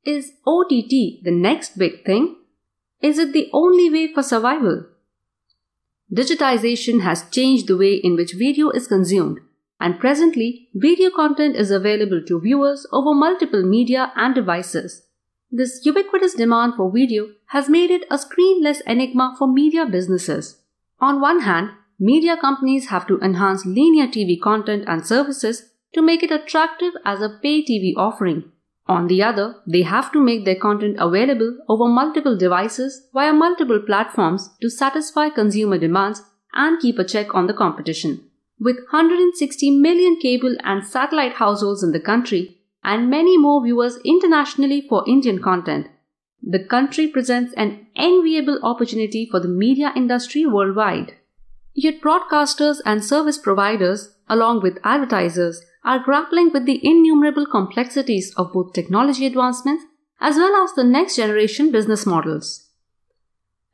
Is OTT the next big thing? Is it the only way for survival? Digitization has changed the way in which video is consumed, and presently, video content is available to viewers over multiple media and devices. This ubiquitous demand for video has made it a screenless enigma for media businesses. On one hand, media companies have to enhance linear TV content and services to make it attractive as a pay TV offering. On the other, they have to make their content available over multiple devices via multiple platforms to satisfy consumer demands and keep a check on the competition. With 160 million cable and satellite households in the country and many more viewers internationally for Indian content, the country presents an enviable opportunity for the media industry worldwide. Yet broadcasters and service providers, along with advertisers, are grappling with the innumerable complexities of both technology advancements as well as the next generation business models.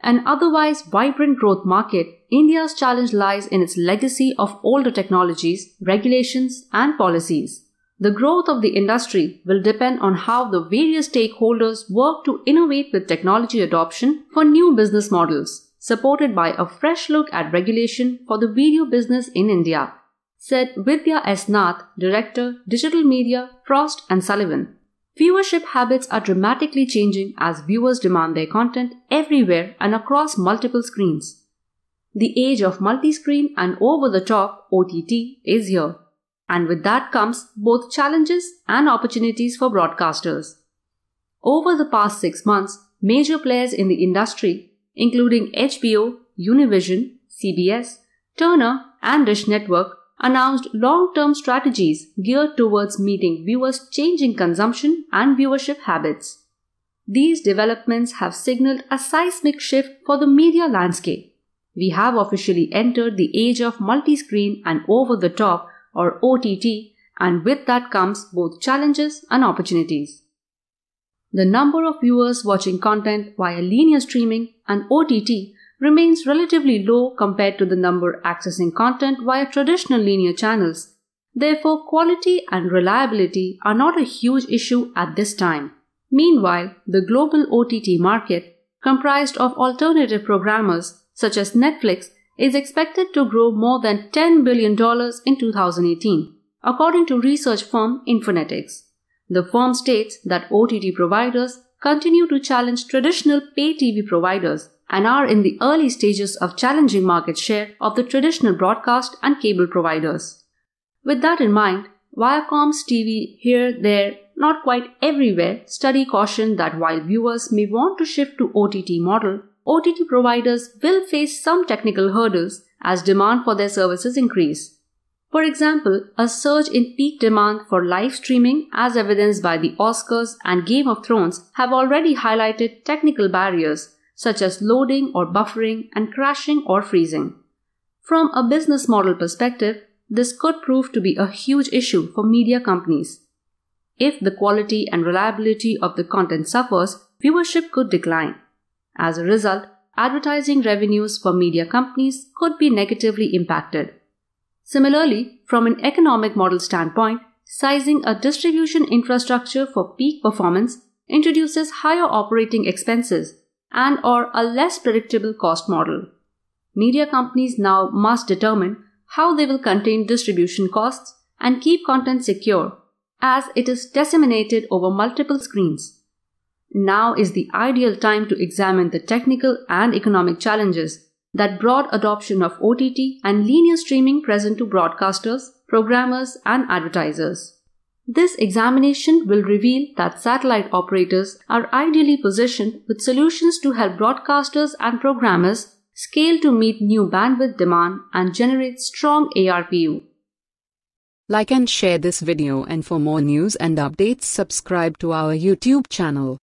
An otherwise vibrant growth market, India's challenge lies in its legacy of older technologies, regulations, and policies. The growth of the industry will depend on how the various stakeholders work to innovate with technology adoption for new business models, supported by a fresh look at regulation for the video business in India, said Vidya S. Nath, Director, Digital Media, Frost & Sullivan. Viewership habits are dramatically changing as viewers demand their content everywhere and across multiple screens. The age of multi-screen and over-the-top OTT is here, and with that comes both challenges and opportunities for broadcasters. Over the past 6 months, major players in the industry, including HBO, Univision, CBS, Turner, and Dish Network, announced long-term strategies geared towards meeting viewers' changing consumption and viewership habits. These developments have signaled a seismic shift for the media landscape. We have officially entered the age of multi-screen and over-the-top or OTT, and with that comes both challenges and opportunities. The number of viewers watching content via linear streaming and OTT remains relatively low compared to the number accessing content via traditional linear channels. Therefore, quality and reliability are not a huge issue at this time. Meanwhile, the global OTT market, comprised of alternative programmers such as Netflix, is expected to grow more than $10 billion in 2018, according to research firm Infonetics. The firm states that OTT providers continue to challenge traditional pay TV providers and are in the early stages of challenging market share of the traditional broadcast and cable providers. With that in mind, Viacom's TV Here, There, Not Quite Everywhere study cautioned that while viewers may want to shift to OTT model, OTT providers will face some technical hurdles as demand for their services increase. For example, a surge in peak demand for live streaming as evidenced by the Oscars and Game of Thrones have already highlighted technical barriers such as loading or buffering and crashing or freezing. From a business model perspective, this could prove to be a huge issue for media companies. If the quality and reliability of the content suffers, viewership could decline. As a result, advertising revenues for media companies could be negatively impacted. Similarly, from an economic model standpoint, sizing a distribution infrastructure for peak performance introduces higher operating expenses and/or a less predictable cost model. Media companies now must determine how they will contain distribution costs and keep content secure, as it is disseminated over multiple screens. Now is the ideal time to examine the technical and economic challenges that broad adoption of OTT and linear streaming present to broadcasters, programmers, and advertisers. This examination will reveal that satellite operators are ideally positioned with solutions to help broadcasters and programmers scale to meet new bandwidth demand and generate strong ARPU. Like and share this video, and for more news and updates subscribe to our YouTube channel.